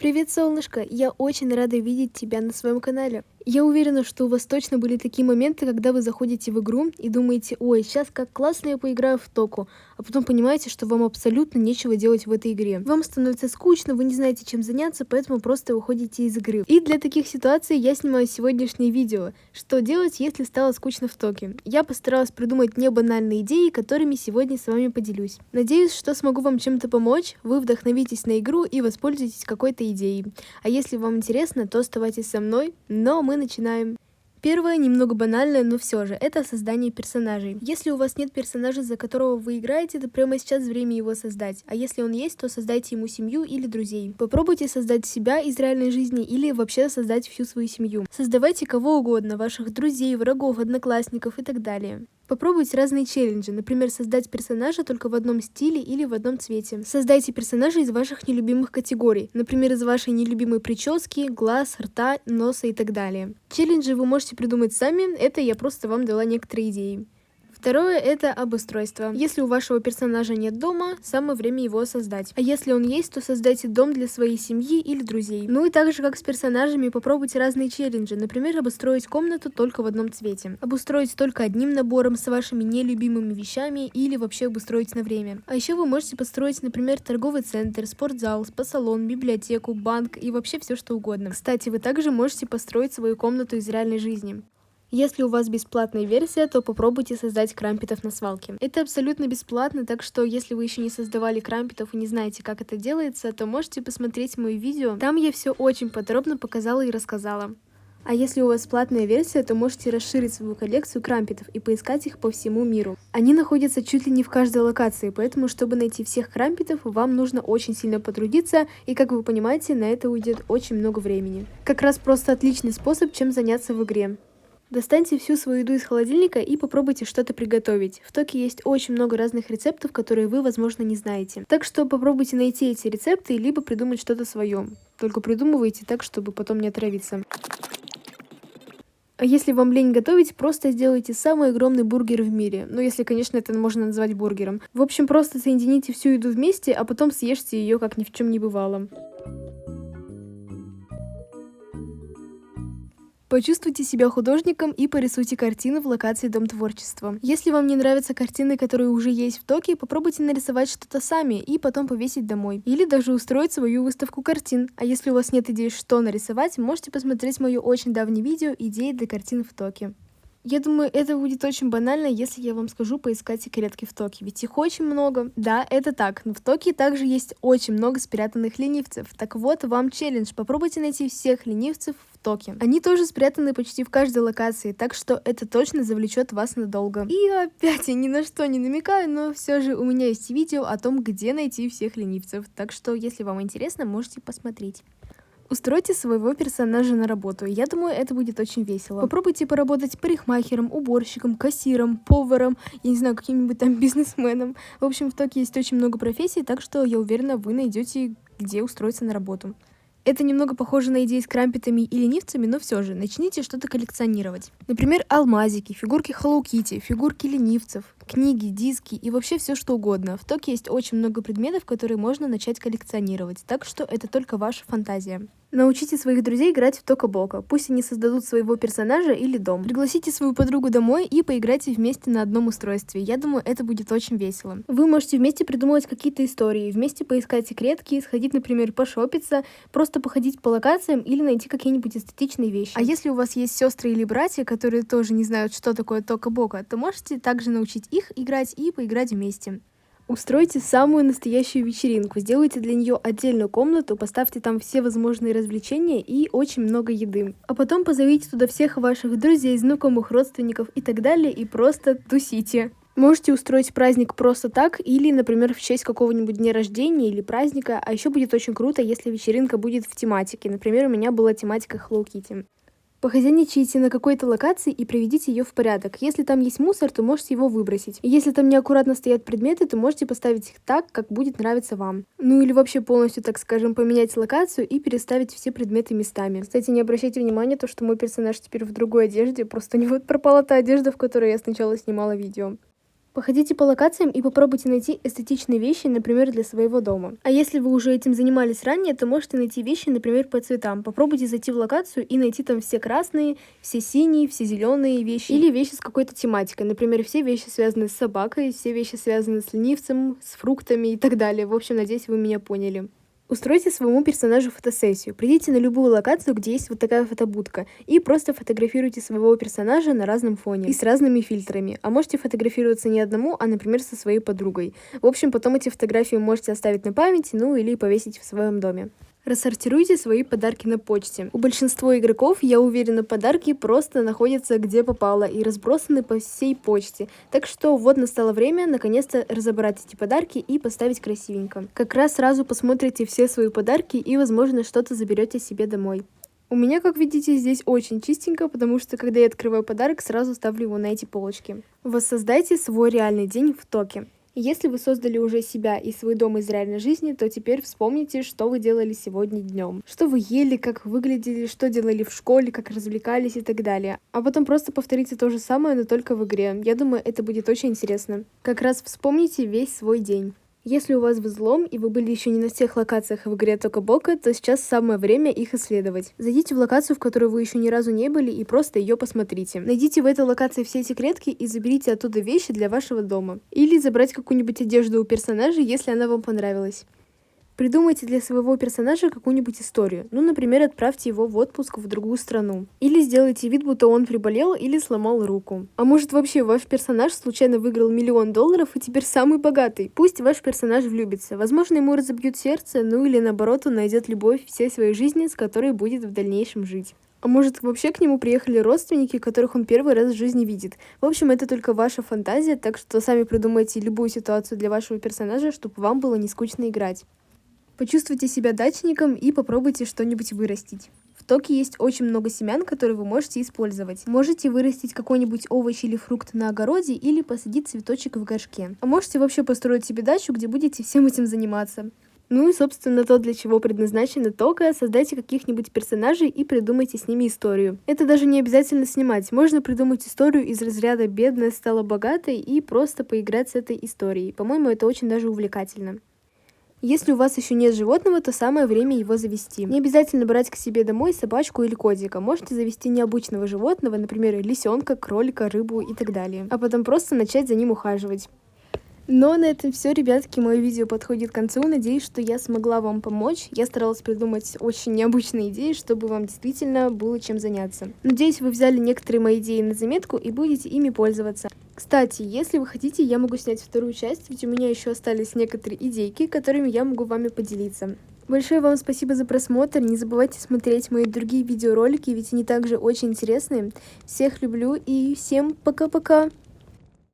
Привет, солнышко! Я очень рада видеть тебя на своем канале. Я уверена, что у вас точно были такие моменты, когда вы заходите в игру и думаете: ой, сейчас как классно я поиграю в Току, а потом понимаете, что вам абсолютно нечего делать в этой игре. Вам становится скучно, вы не знаете, чем заняться, поэтому просто выходите из игры. И для таких ситуаций я снимаю сегодняшнее видео. Что делать, если стало скучно в Токе? Я постаралась придумать не банальные идеи, которыми сегодня с вами поделюсь. Надеюсь, что смогу вам чем-то помочь, вы вдохновитесь на игру и воспользуетесь какой-то идеей. А если вам интересно, то оставайтесь со мной, но мы начинаем. Первое, немного банальное, но все же, это создание персонажей. Если у вас нет персонажа, за которого вы играете, то прямо сейчас время его создать. А если он есть, то создайте ему семью или друзей. Попробуйте создать себя из реальной жизни или вообще создать всю свою семью. Создавайте кого угодно, ваших друзей, врагов, одноклассников и так далее. Попробуйте разные челленджи, например, создать персонажа только в одном стиле или в одном цвете. Создайте персонажа из ваших нелюбимых категорий, например, из вашей нелюбимой прически, глаз, рта, носа и так далее. Челленджи вы можете придумать сами, это я просто вам дала некоторые идеи. Второе — это обустройство. Если у вашего персонажа нет дома, самое время его создать. А если он есть, то создайте дом для своей семьи или друзей. Ну и так же, как с персонажами, попробуйте разные челленджи. Например, обустроить комнату только в одном цвете. Обустроить только одним набором с вашими нелюбимыми вещами или вообще обустроить на время. А еще вы можете построить, например, торговый центр, спортзал, спа-салон, библиотеку, банк и вообще все что угодно. Кстати, вы также можете построить свою комнату из реальной жизни. Если у вас бесплатная версия, то попробуйте создать крампетов на свалке. Это абсолютно бесплатно, так что если вы еще не создавали крампетов и не знаете, как это делается, то можете посмотреть мои видео. Там я все очень подробно показала и рассказала. А если у вас платная версия, то можете расширить свою коллекцию крампетов и поискать их по всему миру. Они находятся чуть ли не в каждой локации, поэтому, чтобы найти всех крампетов, вам нужно очень сильно потрудиться, и, как вы понимаете, на это уйдет очень много времени. Как раз просто отличный способ, чем заняться в игре. Достаньте всю свою еду из холодильника и попробуйте что-то приготовить. В Токе есть очень много разных рецептов, которые вы, возможно, не знаете. Так что попробуйте найти эти рецепты, либо придумать что-то свое. Только придумывайте так, чтобы потом не отравиться. А если вам лень готовить, просто сделайте самый огромный бургер в мире. Ну, если, конечно, это можно назвать бургером. В общем, просто соедините всю еду вместе, а потом съешьте ее, как ни в чем не бывало. Почувствуйте себя художником и порисуйте картины в локации Дом творчества. Если вам не нравятся картины, которые уже есть в Токе, попробуйте нарисовать что-то сами и потом повесить домой. Или даже устроить свою выставку картин. А если у вас нет идей, что нарисовать, можете посмотреть мое очень давнее видео «Идеи для картин в Токе». Я думаю, это будет очень банально, если я вам скажу поискать секретки в Токе, ведь их очень много. Да, это так, но в Токе также есть очень много спрятанных ленивцев. Так вот, вам челлендж, попробуйте найти всех ленивцев в Токе. Они тоже спрятаны почти в каждой локации, так что это точно завлечет вас надолго. И опять я ни на что не намекаю, но все же у меня есть видео о том, где найти всех ленивцев, так что если вам интересно, можете посмотреть. Устройте своего персонажа на работу. Я думаю, это будет очень весело. Попробуйте поработать парикмахером, уборщиком, кассиром, поваром, я не знаю, каким-нибудь там бизнесменом. В общем, в Токе есть очень много профессий, так что я уверена, вы найдете, где устроиться на работу. Это немного похоже на идеи с крампетами и ленивцами, но все же, начните что-то коллекционировать. Например, алмазики, фигурки Hello Kitty, фигурки ленивцев, книги, диски и вообще все что угодно. В Токе есть очень много предметов, которые можно начать коллекционировать, так что это только ваша фантазия. Научите своих друзей играть в Тока-Бока. Пусть они создадут своего персонажа или дом. Пригласите свою подругу домой и поиграйте вместе на одном устройстве. Я думаю, это будет очень весело. Вы можете вместе придумывать какие-то истории, вместе поискать секретки, сходить, например, пошопиться, просто походить по локациям или найти какие-нибудь эстетичные вещи. А если у вас есть сестры или братья, которые тоже не знают, что такое Тока-Бока, то можете также научить их играть и поиграть вместе. Устройте самую настоящую вечеринку, сделайте для нее отдельную комнату, поставьте там все возможные развлечения и очень много еды. А потом позовите туда всех ваших друзей, знакомых, родственников и так далее и просто тусите. Можете устроить праздник просто так или, например, в честь какого-нибудь дня рождения или праздника, а еще будет очень круто, если вечеринка будет в тематике. Например, у меня была тематика Hello Kitty. Похозяйничайте на какой-то локации и приведите ее в порядок. Если там есть мусор, то можете его выбросить. И если там неаккуратно стоят предметы, то можете поставить их так, как будет нравиться вам. Ну или вообще полностью, так скажем, поменять локацию и переставить все предметы местами. Кстати, не обращайте внимания, то, что мой персонаж теперь в другой одежде, просто у него пропала та одежда, в которой я сначала снимала видео. Походите по локациям и попробуйте найти эстетичные вещи, например, для своего дома. А если вы уже этим занимались ранее, то можете найти вещи, например, по цветам. Попробуйте зайти в локацию и найти там все красные, все синие, все зеленые вещи. Или вещи с какой-то тематикой. Например, все вещи связаны с собакой, все вещи связаны с ленивцем, с фруктами и так далее. В общем, надеюсь, вы меня поняли. Устройте своему персонажу фотосессию. Придите на любую локацию, где есть вот такая фотобудка, и просто фотографируйте своего персонажа на разном фоне и с разными фильтрами. А можете фотографироваться не одному, а, например, со своей подругой. В общем, потом эти фотографии можете оставить на память, ну или повесить в своем доме. Рассортируйте свои подарки на почте. У большинства игроков, я уверена, подарки просто находятся где попало и разбросаны по всей почте. Так что вот настало время наконец-то разобрать эти подарки и поставить красивенько. Как раз сразу посмотрите все свои подарки и, возможно, что-то заберете себе домой. У меня, как видите, здесь очень чистенько, потому что, когда я открываю подарок, сразу ставлю его на эти полочки. Воссоздайте свой реальный день в Токе. Если вы создали уже себя и свой дом из реальной жизни, то теперь вспомните, что вы делали сегодня днем. Что вы ели, как выглядели, что делали в школе, как развлекались и так далее. А потом просто повторите то же самое, но только в игре. Я думаю, это будет очень интересно. Как раз вспомните весь свой день. Если у вас взлом и вы были еще не на всех локациях в игре Тока Бока, то сейчас самое время их исследовать. Зайдите в локацию, в которой вы еще ни разу не были, и просто ее посмотрите. Найдите в этой локации все секретки и заберите оттуда вещи для вашего дома. Или забрать какую-нибудь одежду у персонажа, если она вам понравилась. Придумайте для своего персонажа какую-нибудь историю. Ну, например, отправьте его в отпуск в другую страну. Или сделайте вид, будто он приболел или сломал руку. А может вообще ваш персонаж случайно выиграл $1 000 000 и теперь самый богатый. Пусть ваш персонаж влюбится. Возможно, ему разобьют сердце, ну или наоборот, он найдет любовь всей своей жизни, с которой будет в дальнейшем жить. А может, вообще к нему приехали родственники, которых он первый раз в жизни видит. В общем, это только ваша фантазия, так что сами придумайте любую ситуацию для вашего персонажа, чтобы вам было не скучно играть. Почувствуйте себя дачником и попробуйте что-нибудь вырастить. В Токе есть очень много семян, которые вы можете использовать. Можете вырастить какой-нибудь овощ или фрукт на огороде или посадить цветочек в горшке. А можете вообще построить себе дачу, где будете всем этим заниматься. Ну и, собственно, то, для чего предназначена Тока, создайте каких-нибудь персонажей и придумайте с ними историю. Это даже не обязательно снимать, можно придумать историю из разряда «бедная стала богатой» и просто поиграть с этой историей. По-моему, это очень даже увлекательно. Если у вас еще нет животного, то самое время его завести. Не обязательно брать к себе домой собачку или котика. Можете завести необычного животного, например, лисенка, кролика, рыбу и так далее. А потом просто начать за ним ухаживать. Но на этом все, ребятки, мое видео подходит к концу. Надеюсь, что я смогла вам помочь. Я старалась придумать очень необычные идеи, чтобы вам действительно было чем заняться. Надеюсь, вы взяли некоторые мои идеи на заметку и будете ими пользоваться. Кстати, если вы хотите, я могу снять вторую часть, ведь у меня еще остались некоторые идейки, которыми я могу вами поделиться. Большое вам спасибо за просмотр, не забывайте смотреть мои другие видеоролики, ведь они также очень интересные. Всех люблю и всем пока-пока!